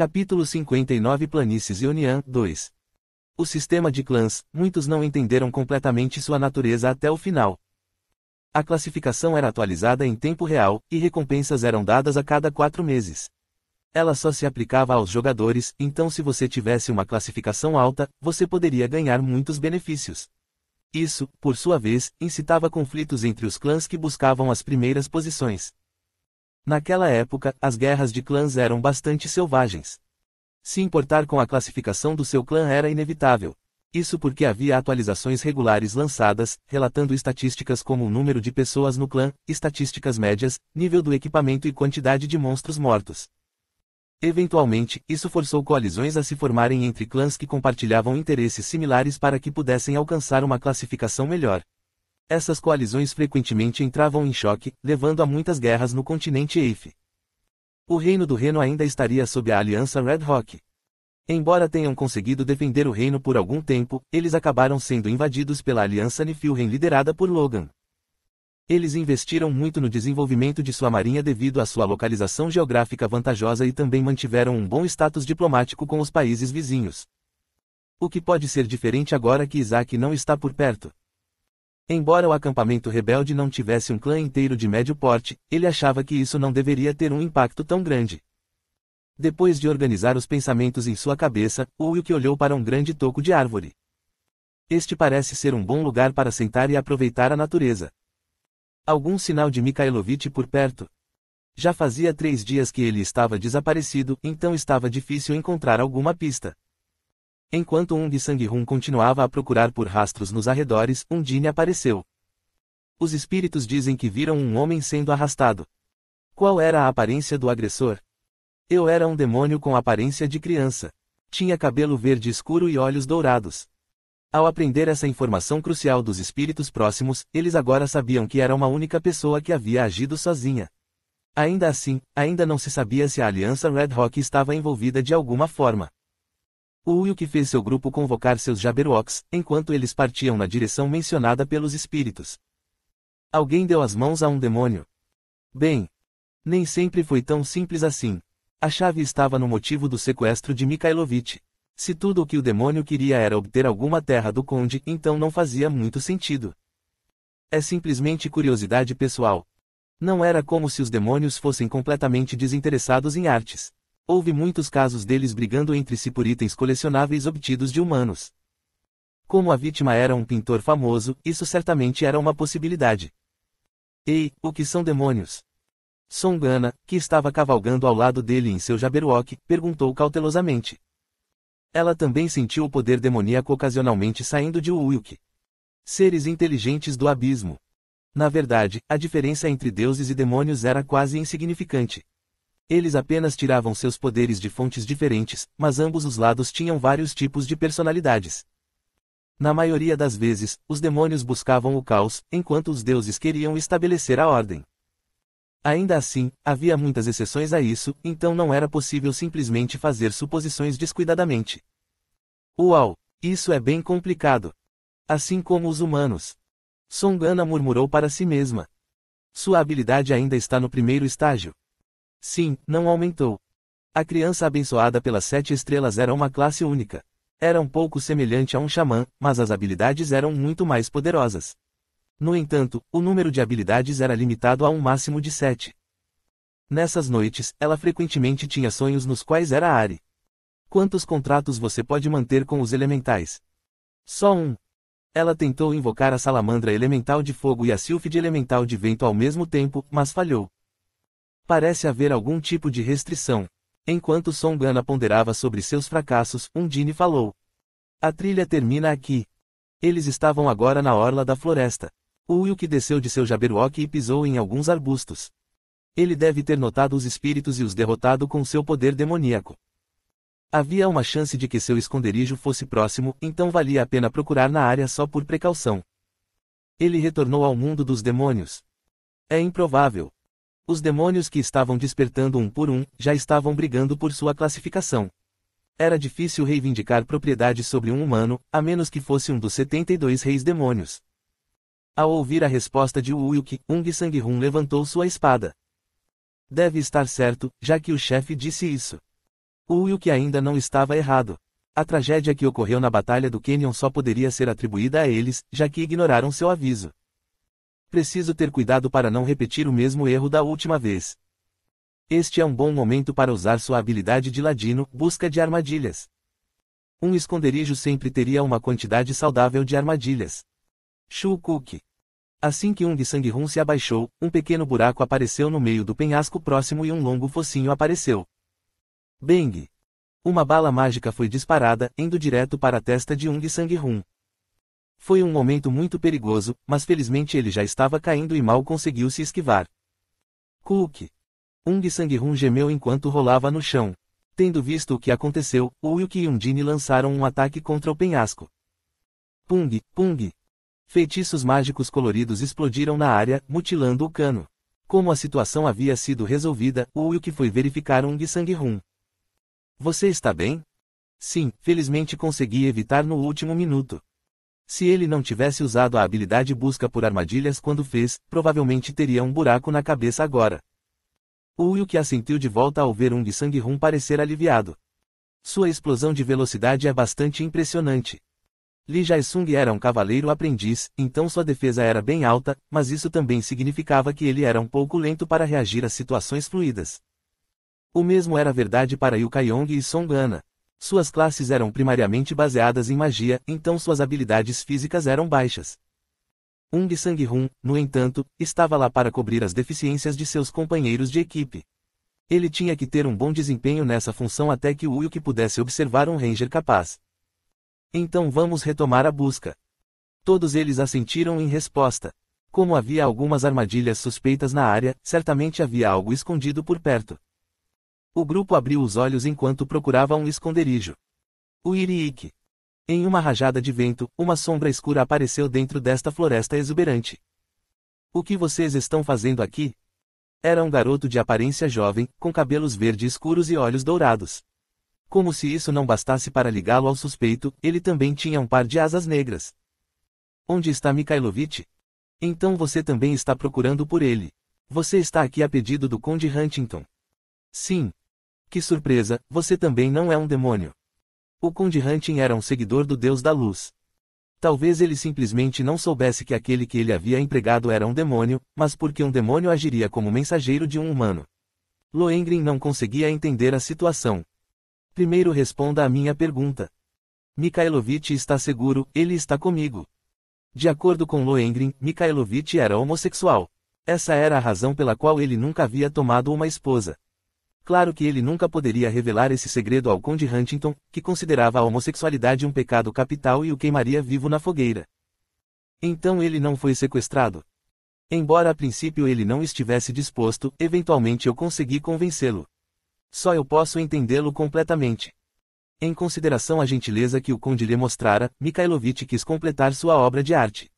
Capítulo 59 Planícies e Onian 2. O sistema de clãs, muitos não entenderam completamente sua natureza até o final. A classificação era atualizada em tempo real, e recompensas eram dadas a cada 4 meses. Ela só se aplicava aos jogadores, então se você tivesse uma classificação alta, você poderia ganhar muitos benefícios. Isso, por sua vez, incitava conflitos entre os clãs que buscavam as primeiras posições. Naquela época, as guerras de clãs eram bastante selvagens. Se importar com a classificação do seu clã era inevitável. Isso porque havia atualizações regulares lançadas, relatando estatísticas como o número de pessoas no clã, estatísticas médias, nível do equipamento e quantidade de monstros mortos. Eventualmente, isso forçou coalizões a se formarem entre clãs que compartilhavam interesses similares para que pudessem alcançar uma classificação melhor. Essas coalizões frequentemente entravam em choque, levando a muitas guerras no continente Eif. O reino do Reno ainda estaria sob a aliança Red Rock. Embora tenham conseguido defender o reino por algum tempo, eles acabaram sendo invadidos pela aliança Niflheim liderada por Logan. Eles investiram muito no desenvolvimento de sua marinha devido à sua localização geográfica vantajosa e também mantiveram um bom status diplomático com os países vizinhos. O que pode ser diferente agora que Isaac não está por perto? Embora o acampamento rebelde não tivesse um clã inteiro de médio porte, ele achava que isso não deveria ter um impacto tão grande. Depois de organizar os pensamentos em sua cabeça, Ulk olhou para um grande toco de árvore. Este parece ser um bom lugar para sentar e aproveitar a natureza. Algum sinal de Mikhailovich por perto? Já fazia 3 dias que ele estava desaparecido, então estava difícil encontrar alguma pista. Enquanto Ung Sang-hun continuava a procurar por rastros nos arredores, Undine apareceu. Os espíritos dizem que viram um homem sendo arrastado. Qual era a aparência do agressor? Eu era um demônio com aparência de criança. Tinha cabelo verde escuro e olhos dourados. Ao aprender essa informação crucial dos espíritos próximos, eles agora sabiam que era uma única pessoa que havia agido sozinha. Ainda assim, ainda não se sabia se a aliança Red Rock estava envolvida de alguma forma. O Ulk fez seu grupo convocar seus Jabberwocks, enquanto eles partiam na direção mencionada pelos espíritos. Alguém deu as mãos a um demônio. Bem, nem sempre foi tão simples assim. A chave estava no motivo do sequestro de Mikhailovich. Se tudo o que o demônio queria era obter alguma terra do conde, então não fazia muito sentido. É simplesmente curiosidade pessoal. Não era como se os demônios fossem completamente desinteressados em artes. Houve muitos casos deles brigando entre si por itens colecionáveis obtidos de humanos. Como a vítima era um pintor famoso, isso certamente era uma possibilidade. Ei, o que são demônios? Songana, que estava cavalgando ao lado dele em seu Jabberwock, perguntou cautelosamente. Ela também sentiu o poder demoníaco ocasionalmente saindo de Ulk. Seres inteligentes do abismo. Na verdade, a diferença entre deuses e demônios era quase insignificante. Eles apenas tiravam seus poderes de fontes diferentes, mas ambos os lados tinham vários tipos de personalidades. Na maioria das vezes, os demônios buscavam o caos, enquanto os deuses queriam estabelecer a ordem. Ainda assim, havia muitas exceções a isso, então não era possível simplesmente fazer suposições descuidadamente. Uau! Isso é bem complicado. Assim como os humanos. Songana murmurou para si mesma. Sua habilidade ainda está no primeiro estágio. Sim, não aumentou. A criança abençoada pelas 7 estrelas era uma classe única. Era um pouco semelhante a um xamã, mas as habilidades eram muito mais poderosas. No entanto, o número de habilidades era limitado a um máximo de 7. Nessas noites, ela frequentemente tinha sonhos nos quais era Ari. Quantos contratos você pode manter com os elementais? Só um. Ela tentou invocar a salamandra elemental de fogo e a sílfide elemental de vento ao mesmo tempo, mas falhou. Parece haver algum tipo de restrição. Enquanto Songana ponderava sobre seus fracassos, Undine falou. A trilha termina aqui. Eles estavam agora na orla da floresta. Ulk desceu de seu Jabberwock e pisou em alguns arbustos. Ele deve ter notado os espíritos e os derrotado com seu poder demoníaco. Havia uma chance de que seu esconderijo fosse próximo, então valia a pena procurar na área só por precaução. Ele retornou ao mundo dos demônios. É improvável. Os demônios que estavam despertando um por um, já estavam brigando por sua classificação. Era difícil reivindicar propriedade sobre um humano, a menos que fosse um dos 72 reis demônios. Ao ouvir a resposta de Ulk, Ung Sang-hun levantou sua espada. Deve estar certo, já que o chefe disse isso. O Wilk ainda não estava errado. A tragédia que ocorreu na Batalha do Canyon só poderia ser atribuída a eles, já que ignoraram seu aviso. Preciso ter cuidado para não repetir o mesmo erro da última vez. Este é um bom momento para usar sua habilidade de ladino, busca de armadilhas. Um esconderijo sempre teria uma quantidade saudável de armadilhas. Shukuk. Assim que Ung Sanghun se abaixou, um pequeno buraco apareceu no meio do penhasco próximo e um longo focinho apareceu. Bang! Uma bala mágica foi disparada, indo direto para a testa de Ung Sanghun. Foi um momento muito perigoso, mas felizmente ele já estava caindo e mal conseguiu se esquivar. Cook. Ung Sanghun gemeu enquanto rolava no chão. Tendo visto o que aconteceu, o Wilk e Undine lançaram um ataque contra o penhasco. Pung, pung. Feitiços mágicos coloridos explodiram na área, mutilando o cano. Como a situação havia sido resolvida, o Wilk foi verificar Ung Sanghun. Você está bem? Sim, felizmente consegui evitar no último minuto. Se ele não tivesse usado a habilidade busca por armadilhas quando fez, provavelmente teria um buraco na cabeça agora. O Wilk assentiu de volta ao ver Ung Sanghun parecer aliviado. Sua explosão de velocidade é bastante impressionante. Li Jae-sung era um cavaleiro aprendiz, então sua defesa era bem alta, mas isso também significava que ele era um pouco lento para reagir a situações fluídas. O mesmo era verdade para Yu Kayong e Song Ana. Suas classes eram primariamente baseadas em magia, então suas habilidades físicas eram baixas. Ung Sanghun, no entanto, estava lá para cobrir as deficiências de seus companheiros de equipe. Ele tinha que ter um bom desempenho nessa função até que o Wilk pudesse observar um Ranger capaz. Então vamos retomar a busca. Todos eles assentiram em resposta. Como havia algumas armadilhas suspeitas na área, certamente havia algo escondido por perto. O grupo abriu os olhos enquanto procurava um esconderijo. O Iriik. Em uma rajada de vento, uma sombra escura apareceu dentro desta floresta exuberante. O que vocês estão fazendo aqui? Era um garoto de aparência jovem, com cabelos verde escuros e olhos dourados. Como se isso não bastasse para ligá-lo ao suspeito, ele também tinha um par de asas negras. Onde está Mikhailovich? Então você também está procurando por ele. Você está aqui a pedido do Conde Huntington. Sim. Que surpresa, você também não é um demônio. O Conde Hunting era um seguidor do Deus da Luz. Talvez ele simplesmente não soubesse que aquele que ele havia empregado era um demônio, mas porque um demônio agiria como mensageiro de um humano. Lohengrin não conseguia entender a situação. Primeiro responda a minha pergunta. Mikhailovich está seguro, ele está comigo. De acordo com Lohengrin, Mikhailovich era homossexual. Essa era a razão pela qual ele nunca havia tomado uma esposa. Claro que ele nunca poderia revelar esse segredo ao Conde Huntington, que considerava a homossexualidade um pecado capital e o queimaria vivo na fogueira. Então ele não foi sequestrado. Embora a princípio ele não estivesse disposto, eventualmente eu consegui convencê-lo. Só eu posso entendê-lo completamente. Em consideração à gentileza que o Conde lhe mostrara, Mikhailovich quis completar sua obra de arte.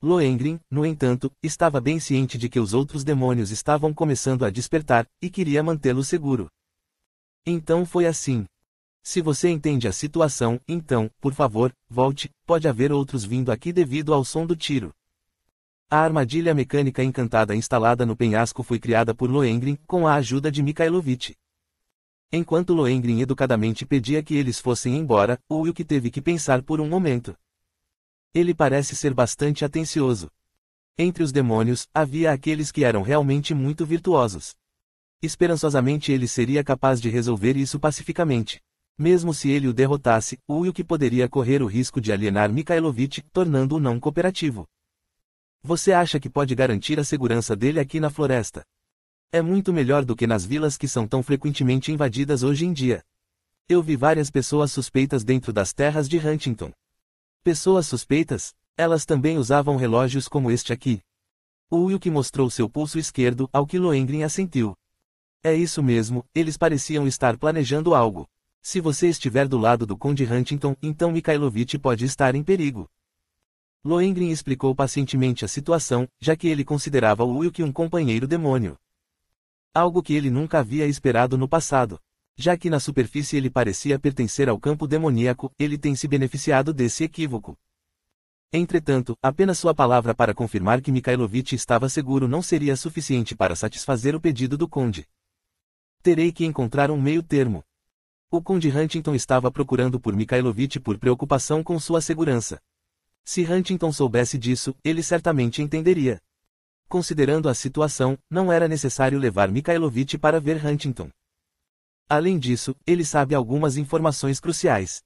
Lohengrin, no entanto, estava bem ciente de que os outros demônios estavam começando a despertar, e queria mantê-lo seguro. Então foi assim. Se você entende a situação, então, por favor, volte, pode haver outros vindo aqui devido ao som do tiro. A armadilha mecânica encantada instalada no penhasco foi criada por Lohengrin, com a ajuda de Mikhailovich. Enquanto Lohengrin educadamente pedia que eles fossem embora, o Wilk teve que pensar por um momento. Ele parece ser bastante atencioso. Entre os demônios, havia aqueles que eram realmente muito virtuosos. Esperançosamente ele seria capaz de resolver isso pacificamente. Mesmo se ele o derrotasse, o Wilk poderia correr o risco de alienar Mikhailovich, tornando-o não cooperativo. Você acha que pode garantir a segurança dele aqui na floresta? É muito melhor do que nas vilas que são tão frequentemente invadidas hoje em dia. Eu vi várias pessoas suspeitas dentro das terras de Huntington. Pessoas suspeitas? Elas também usavam relógios como este aqui. O Wilk mostrou seu pulso esquerdo, ao que Lohengrin assentiu. É isso mesmo, eles pareciam estar planejando algo. Se você estiver do lado do Conde Huntington, então Mikhailovich pode estar em perigo. Lohengrin explicou pacientemente a situação, já que ele considerava o Wilk um companheiro demônio. Algo que ele nunca havia esperado no passado. Já que na superfície ele parecia pertencer ao campo demoníaco, ele tem se beneficiado desse equívoco. Entretanto, apenas sua palavra para confirmar que Mikhailovich estava seguro não seria suficiente para satisfazer o pedido do conde. Terei que encontrar um meio termo. O Conde Huntington estava procurando por Mikhailovich por preocupação com sua segurança. Se Huntington soubesse disso, ele certamente entenderia. Considerando a situação, não era necessário levar Mikhailovich para ver Huntington. Além disso, ele sabe algumas informações cruciais.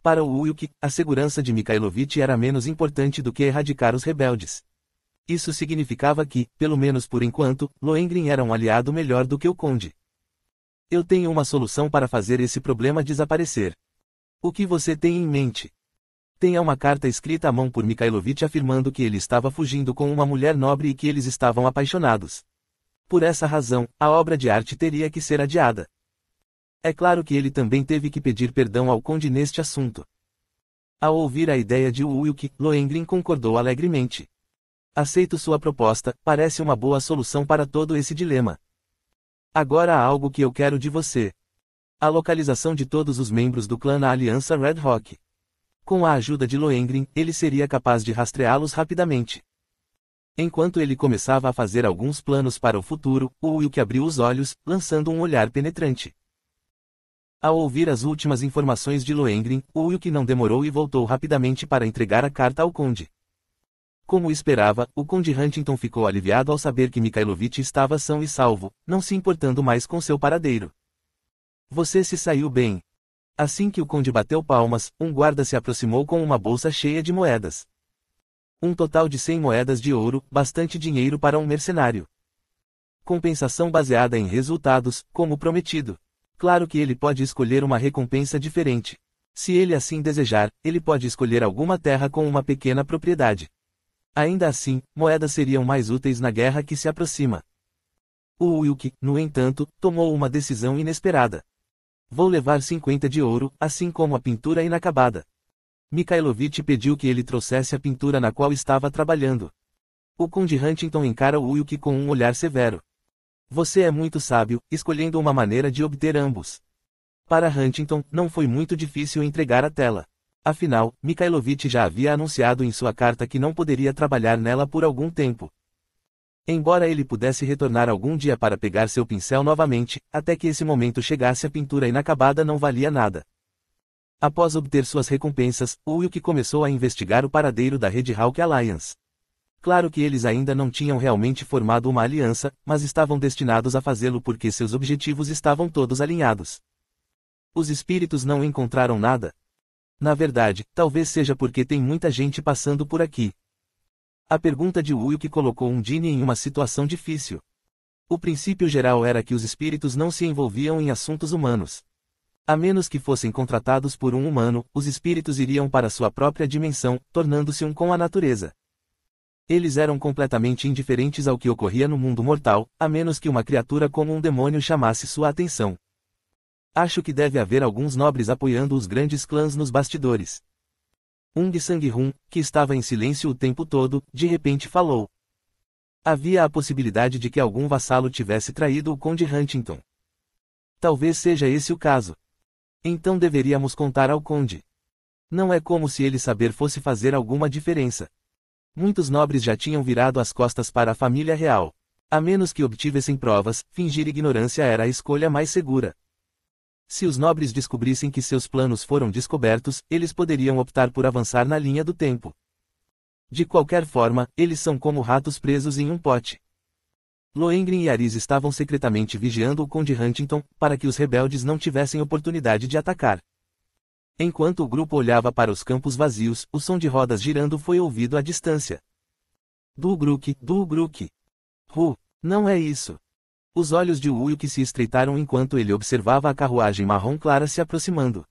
Para o Wilk, a segurança de Mikhailovich era menos importante do que erradicar os rebeldes. Isso significava que, pelo menos por enquanto, Lohengrin era um aliado melhor do que o Conde. Eu tenho uma solução para fazer esse problema desaparecer. O que você tem em mente? Tenha uma carta escrita à mão por Mikhailovich afirmando que ele estava fugindo com uma mulher nobre e que eles estavam apaixonados. Por essa razão, a obra de arte teria que ser adiada. É claro que ele também teve que pedir perdão ao Conde neste assunto. Ao ouvir a ideia de Wilk, Lohengrin concordou alegremente. Aceito sua proposta, parece uma boa solução para todo esse dilema. Agora há algo que eu quero de você. A localização de todos os membros do clã na Aliança Red Rock. Com a ajuda de Lohengrin, ele seria capaz de rastreá-los rapidamente. Enquanto ele começava a fazer alguns planos para o futuro, Wilk abriu os olhos, lançando um olhar penetrante. Ao ouvir as últimas informações de Lohengrin, Wilk não demorou e voltou rapidamente para entregar a carta ao Conde. Como esperava, o Conde Huntington ficou aliviado ao saber que Mikhailovich estava são e salvo, não se importando mais com seu paradeiro. Você se saiu bem. Assim que o Conde bateu palmas, um guarda se aproximou com uma bolsa cheia de moedas. Um total de 100 moedas de ouro, bastante dinheiro para um mercenário. Compensação baseada em resultados, como prometido. Claro que ele pode escolher uma recompensa diferente. Se ele assim desejar, ele pode escolher alguma terra com uma pequena propriedade. Ainda assim, moedas seriam mais úteis na guerra que se aproxima. O Wilk, no entanto, tomou uma decisão inesperada. Vou levar 50 de ouro, assim como a pintura inacabada. Mikhailovich pediu que ele trouxesse a pintura na qual estava trabalhando. O Conde Huntington encara o Wilk com um olhar severo. Você é muito sábio, escolhendo uma maneira de obter ambos. Para Huntington, não foi muito difícil entregar a tela. Afinal, Mikhailovich já havia anunciado em sua carta que não poderia trabalhar nela por algum tempo. Embora ele pudesse retornar algum dia para pegar seu pincel novamente, até que esse momento chegasse a pintura inacabada não valia nada. Após obter suas recompensas, Wilk começou a investigar o paradeiro da Red Hawk Alliance. Claro que eles ainda não tinham realmente formado uma aliança, mas estavam destinados a fazê-lo porque seus objetivos estavam todos alinhados. Os espíritos não encontraram nada. Na verdade, talvez seja porque tem muita gente passando por aqui. A pergunta de Wilk colocou Undine em uma situação difícil. O princípio geral era que os espíritos não se envolviam em assuntos humanos. A menos que fossem contratados por um humano, os espíritos iriam para sua própria dimensão, tornando-se um com a natureza. Eles eram completamente indiferentes ao que ocorria no mundo mortal, a menos que uma criatura como um demônio chamasse sua atenção. Acho que deve haver alguns nobres apoiando os grandes clãs nos bastidores. Ung Sang-hun, que estava em silêncio o tempo todo, de repente falou. Havia a possibilidade de que algum vassalo tivesse traído o Conde Huntington. Talvez seja esse o caso. Então deveríamos contar ao Conde. Não é como se ele saber fosse fazer alguma diferença. Muitos nobres já tinham virado as costas para a família real. A menos que obtivessem provas, fingir ignorância era a escolha mais segura. Se os nobres descobrissem que seus planos foram descobertos, eles poderiam optar por avançar na linha do tempo. De qualquer forma, eles são como ratos presos em um pote. Lohengrin e Aris estavam secretamente vigiando o Conde Huntington, para que os rebeldes não tivessem oportunidade de atacar. Enquanto o grupo olhava para os campos vazios, o som de rodas girando foi ouvido à distância. Dugruk, Dugruk. Não é isso. Os olhos de Wilk se estreitaram enquanto ele observava a carruagem marrom clara se aproximando.